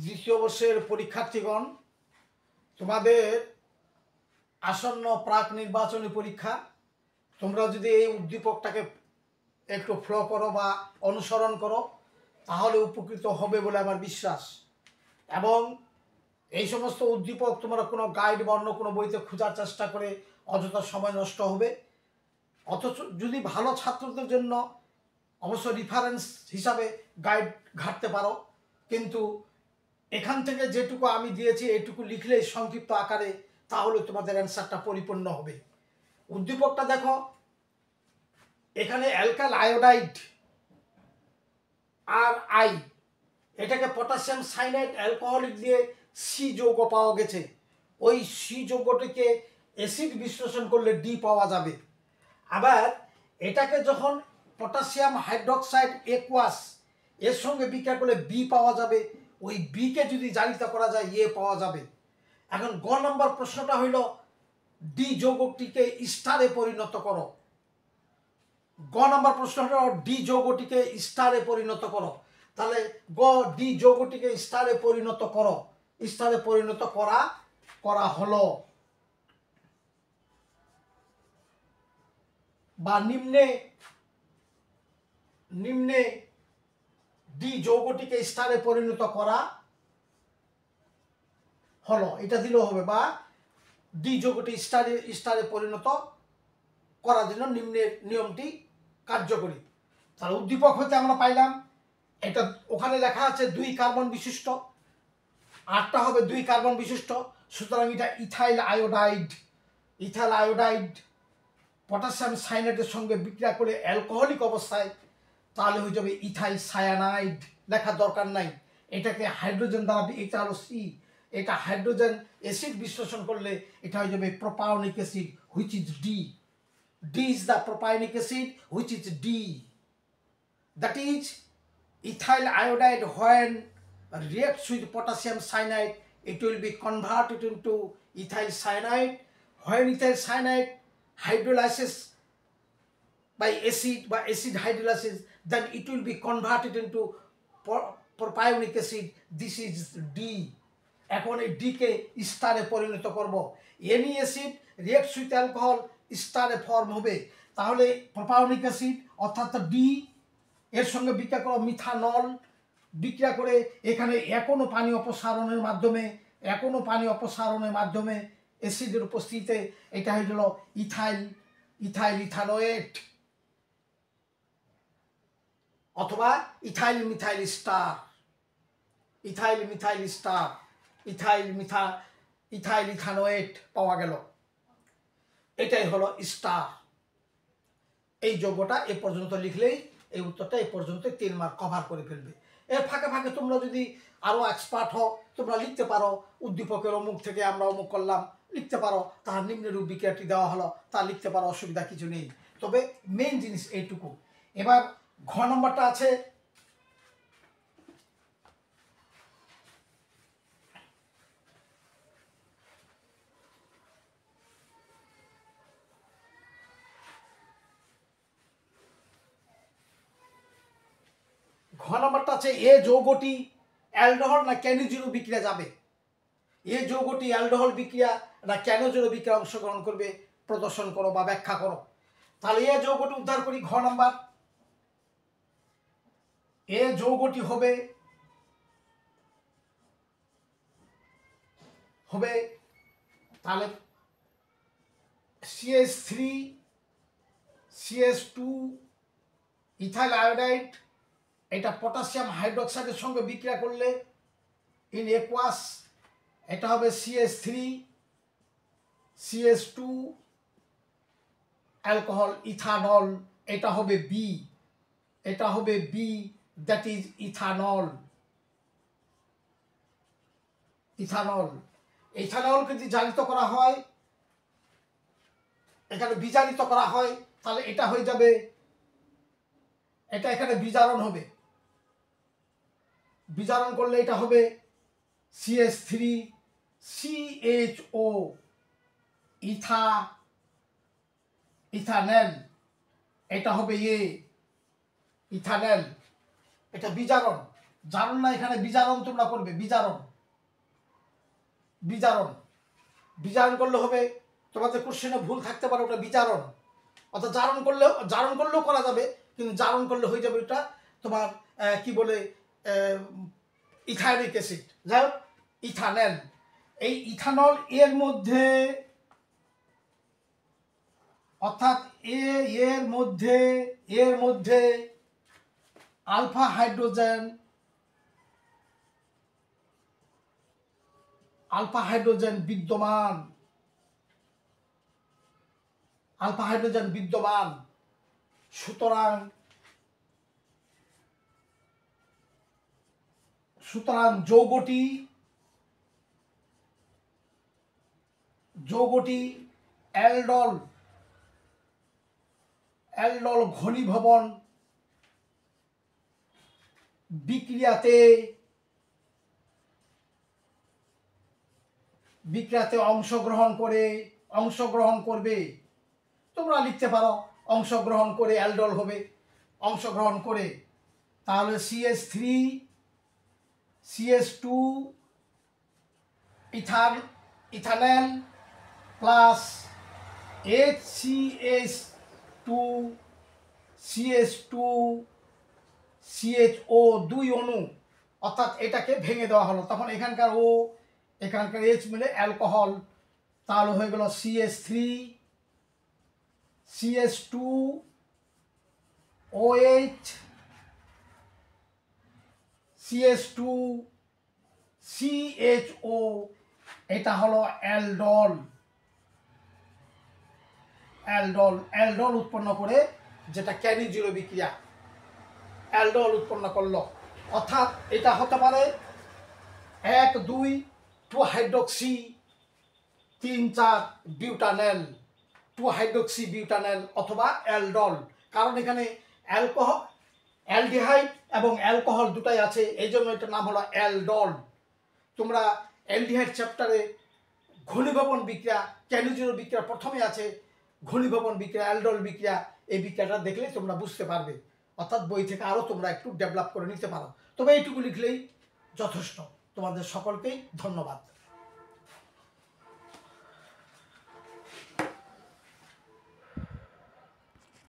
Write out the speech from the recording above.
দ্বিতীয় বর্ষের পরীক্ষার্থীগণ, তোমাদের আসন্ন প্রাক নির্বাচনী পরীক্ষা। তোমরা যদি এই উদ্দীপকটাকে একটু ফলো করো বা অনুসরণ করো তাহলে উপকৃত হবে বলে আমার বিশ্বাস। এবং এই সমস্ত উদ্দীপক তোমরা কোনো গাইড বা অন্য কোনো বইতে খোঁজার চেষ্টা করে অযথা সময় নষ্ট হবে। অথচ যদি ভালো ছাত্রদের জন্য অবশ্য রেফারেন্স হিসাবে গাইড ঘাঁটতে পারো, কিন্তু এখান থেকে যেটুকু আমি দিয়েছি এটুকু লিখলেই সংক্ষিপ্ত আকারে, তাহলে তোমাদের অ্যান্সারটা পরিপূর্ণ হবে। উদ্দীপকটা দেখো, এখানে অ্যালকাইল আয়োডাইড আর আই, এটাকে পটাশিয়াম সাইনাইড অ্যালকোহলিক দিয়ে সি যৌগ পাওয়া গেছে। ওই সি যৌগটিকে অ্যাসিড বিশ্লেষণ করলে ডি পাওয়া যাবে। আবার এটাকে যখন পটাশিয়াম হাইড্রোক্সাইড একুয়াস এর সঙ্গে বিক্রিয়া করলে বি পাওয়া যাবে। ওই বিকে যদি জারিত করা যায় এ পাওয়া যাবে। এখন গ নম্বর প্রশ্নটা হইল ডি যৌগটিকে স্টারে পরিণত করো। গ নম্বর প্রশ্ন হলো ডি যৌগটিকে স্টারে পরিণত করো। তাহলে গ ডি যৌগটিকে স্টারে পরিণত করো। স্টারে পরিণত করা হলো। বা নিম্নে ডি যৌগটিকে স্টারে পরিণত করা হলো, এটা দিলেও হবে। বা ডি যৌগটি স্টারে পরিণত করার জন্য নিম্নের নিয়মটি কার্যকরী। তাহলে উদ্দীপক হতে আমরা পাইলাম এটা, ওখানে লেখা আছে 2 কার্বন বিশিষ্ট, আটটা হবে 2 কার্বন বিশিষ্ট। সুতরাং এটা ইথাইল আয়োডাইড পটাশিয়াম সাইনাইডের সঙ্গে বিক্রিয়া করে অ্যালকোহলিক অবস্থায়, তাহলে হয়ে যাবে ইথাইল সায়ানাইড। লেখার দরকার নাই। এটাকে হাইড্রোজেন দ্বারা, এটা হলো সি, এটা হাইড্রোজেন অ্যাসিড বিশ্লেষণ করলে এটা হয়ে যাবে propionic acid, which is D. D is the propionic acid, which is D. That is ethyl iodide, when reacts with potassium cyanide, it will be converted into ethyl cyanide. When ethyl cyanide hydrolysis by acid hydrolysis, then it will be converted into propionic acid. This is D. এখন এই D কে স্টারে পরিণত করব। Any acid reacts with alcohol, স্টারে form হবে। তাহলে প্রোপায়নিক acid অর্থাৎ D এর সঙ্গে বিক্রিয়া করো মিথানল, বিক্রিয়া করে এখানে এখনো পানি অপসারণের মাধ্যমে অ্যাসিডের উপস্থিতিতে এটা হয়ে গেল ইথানোয়েট অথবা ইথাইল ইথানোয়েট পাওয়া গেল। এটাই হলো স্টার। এই যৌগটা এ পর্যন্ত লিখলেই এই উত্তরটা এ পর্যন্ত 3 মার্ক কভার করে ফেলবে। এর ফাঁকে ফাঁকে তোমরা যদি আরো এক্সপার্ট হও, তোমরা লিখতে পারো উদ্দীপকের অমুক থেকে আমরা অমুক করলাম, লিখতে পারো। তার নিম্নরূপ বিক্রিয়াটি দেওয়া হলো, তা লিখতে পারো, অসুবিধা কিছু নেই। তবে মেইন জিনিস এইটুকু। এবার ঘ নম্বরটা আছে, এ যৌগটি অ্যালডোহল না ক্যানোজেনো বিক্রিয়া যাবে। এ যৌগটি অ্যালডোহল বিক্রিয়া না ক্যানোজেনো বিক্রিয়া অংশগ্রহণ করবে, প্রদর্শন করো বা ব্যাখ্যা করো। তাহলে এ যৌগটি উদ্ধার করি। ঘ নাম্বার, এ যৌগটি হবে তাহলে CH3 CH2 ইথাইল আয়োডাইড, এটা পটাশিয়াম হাইড্রোক্সাইডের সঙ্গে বিক্রিয়া করলে ইন একুয়াস এটা হবে CH3 CH2 অ্যালকোহল ইথানল, এটা হবে বি, দ্যাট ইজ ইথানলকে যদি জারিত করা হয়, এখানে বিজারিত করা হয়, তাহলে এটা হয়ে যাবে, এটা এখানে বিজারণ হবে। বিজারণ করলে এটা হবে CH3 CHO ইথানেল, এটা হবে ইথানেল। এটা বিজারণ। জারণ না, এখানে বিজারণ তোমরা করবে, বিজারণ বিজারণ বিজারণ করলে হবে। তোমাদের কোশ্চেনে ভুল থাকতে পারে, ওটা বিজারণ। অর্থাৎ জারণ করলেও করা যাবে, কিন্তু জারণ করলে হয়ে যাবে এটা তোমার কি বলে ইথাইলিক অ্যাসিড, যাই হোক ইথানল। এই ইথানল এর মধ্যে, অর্থাৎ এর মধ্যে আলফা হাইড্রোজেন বিদ্যমান, সুতরাং যৌগটি অ্যালডল ঘনীভবন বিক্রিয়াতে অংশগ্রহণ করবে। তোমরা লিখতে পারো অংশগ্রহণ করে অ্যালডল হবে, অংশগ্রহণ করে। তাহলে CH3 CH2 ethanol plus HCH2 CH2 CHO 2 অণু, অর্থাৎ এটাকে ভেঙে দেওয়া হলো। তখন এখানকার ও এখানকার H মিলে অ্যালকোহল, তাহলে হয়ে গেল CH3 CH2 OH CH2 CHO, এটা হলো অ্যালডল। উৎপন্ন করে, যেটা ক্যানিজিরো বিক্রিয়া, অ্যালডল উৎপন্ন করলো। অর্থাৎ এটা হতে পারে 1 2 2 হাইড্রক্সি 3 4 বিউটানেল, 2 হাইড্রক্সি বিউটানেল অথবা অ্যালডল। কারণ এখানে অ্যালডিহাইড এবং অ্যালকোহল দুটাই আছে, এই জন্য এটার নাম হলো অ্যালডল। তোমরা অ্যালডিহাইড চ্যাপ্টারে ঘনীভবন বিক্রিয়া, ক্যানিজিরো বিক্রিয়া প্রথমে আছে, ঘনীভবন বিক্রিয়া, অ্যালডল বিক্রিয়া, এই বিক্রিয়াটা দেখলে তোমরা বুঝতে পারবে। অর্থাৎ বই থেকে আরও তোমরা একটু ডেভেলপ করে নিতে পারো। তবে এইটুকু লিখলেই যথেষ্ট। তোমাদের সকলকেই ধন্যবাদ।